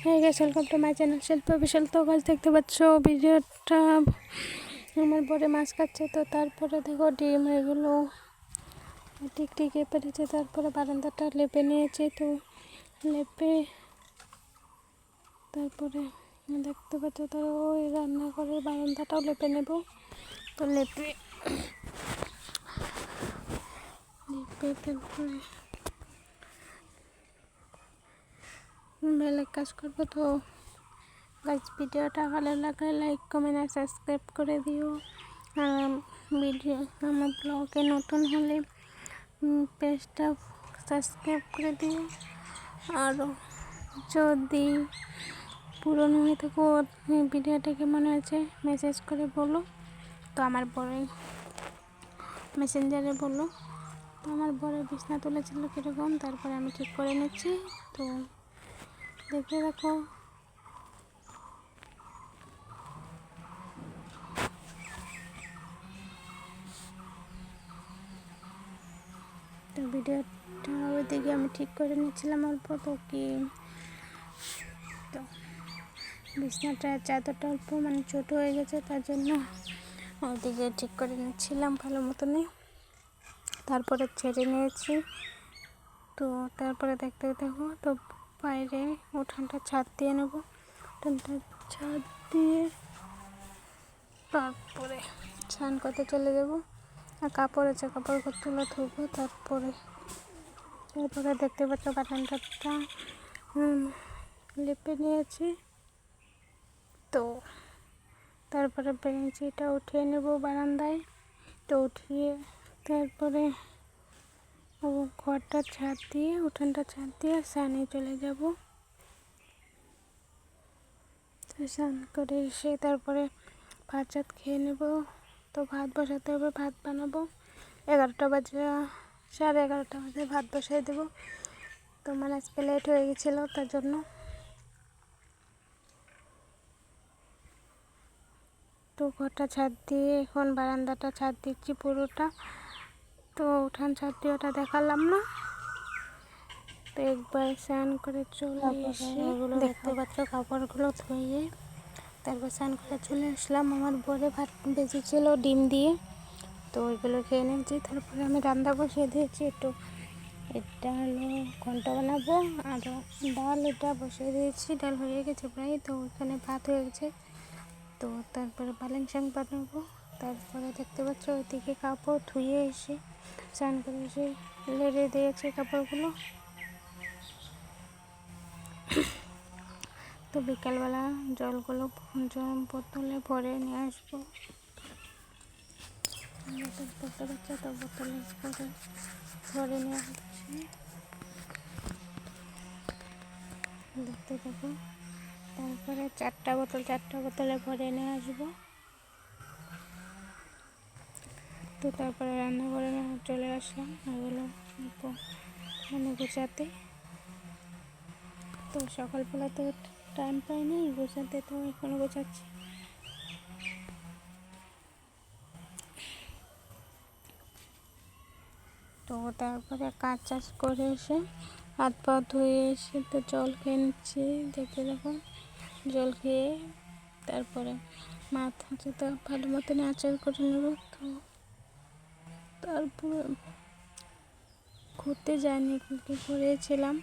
হয়ে গেছে। Welcome to my channel শিল্পী বিশাল। তো গাছ দেখতে পাচ্ছ ভিডিওটা আমার পরে মাছ খাচ্ছে। তো তারপরে দেখো ডিম এগুলো টিকটিকে পেরেছে। তারপরে বারান্দাটা লেপে নিয়েছি। তো লেপে তারপরে দেখতে পাচ্ছ তো ওই রান্নাঘরের বারান্দাটাও লেপে নেব। তো লেপে তারপরে বেলেগ কাজ করবো। তো গাইজ ভিডিওটা ভালো লাগলে লাইক কমেন্ট আর সাবস্ক্রাইব করে দিও। ভিডিও আমার ব্লগে নতুন হলে পেজটা সাবস্ক্রাইব করে দিও। আরও যদি পুরনো হয়ে থাকো ভিডিওটা কেমন হয়েছে মেসেজ করে বলো। তো আমার পরে মেসেঞ্জারে বলো। তো আমার বড় বিছনা তুলেছিল কীরকম, তারপরে আমি ঠিক করে নিচ্ছি। তো দেখে রাখো। তো ভিডিওটা ওইদিকে আমি ঠিক করে নিচ্ছিলাম অল্প। তো কি তো বিছনাটা চাদরটা অল্প মানে ছোটো হয়ে গেছে, তার জন্য ওইদিকে ঠিক করে নিচ্ছিলাম ভালো মতনই। তারপরে ছেড়ে নিয়েছি। তো তারপরে দেখতে দেখো তো বাইরে উঠানটা ছাদ দিয়ে নেবো। উঠানটা ছাদ দিয়ে তারপরে স্নান করতে চলে যাবো। আর কাপড় আছে, কাপড়গুলো ধুবো। তারপরে দেখতে পাচ্ছ বারান্দাটা লেপে নিয়েছি। তো তারপরে বেঞ্চিটা উঠিয়ে নেব বারান্দায়। তো উঠিয়ে তারপরে ঘরটা ছাদ দিয়ে উঠানটা ছাদ দিয়ে স্নানে চলে যাব। তো স্নান করে এসে তারপরে ভাত খেয়ে নেব। তো ভাত বসাতে হবে, ভাত বানাবো। 11টা বাজে, 11:30 বাজে ভাত বসাই দেবো। তো মানে আজকে লেট হয়ে গেছিলো, তার জন্য। তো ঘরটা ছাদ দিয়ে এখন বারান্দাটা ছাদ দিচ্ছি পুরোটা। তো উঠান ছাদ দিয়ে ওটা দেখালাম না। তো একবার স্নান করে চলে এসে দেখতে পাচ্ছ কাপড়গুলো ধুয়ে তারপর স্নান করে চলে আসলাম। আমার বরে ভাত বেজেছিল ডিম দিয়ে, তো ওইগুলো খেয়ে নিয়েছি। তারপরে আমি রান্না বসিয়ে দিয়েছি। এটা হলো ঘন্ট বানাবো আর ডাল, এটা বসিয়ে দিয়েছি। ডাল হয়ে গেছে প্রায়। তো ওইখানে ভাত হয়ে গেছে। তো তারপরে পালং শাক বানাবো। তারপরে দেখতে পাচ্ছ ওইদিকে কাপড় ধুয়ে এসে স্নান করে এসে লেড়ে দিয়েছে কাপড়গুলো। তো বিকালবেলা জলগুলো বোতলে ভরে নিয়ে আসবো। দেখতে পাচ্ছ তো বোতলে ভরে নিয়ে আসছি, দেখতে পাবো। তারপরে 4টা বোতলে ভরে নিয়ে আসবো। তো তারপরে রান্না করে চলে আসলাম এগুলো মানে গোছাতে। তো সকালবেলা তো টাইম পাইনি গোছাতে, তো এখনো গোছাচ্ছি। তো তারপরে কাজ চাষ করে এসে হাত পা ধুয়ে এসে তো জল খেয়ে নিচ্ছি। দেখতে দেখো জল খেয়ে তারপরে মাথা তো ভালো মতন আচার করে নেব। তো তারপরে ঘুরতে যাইনি, করেছিলাম।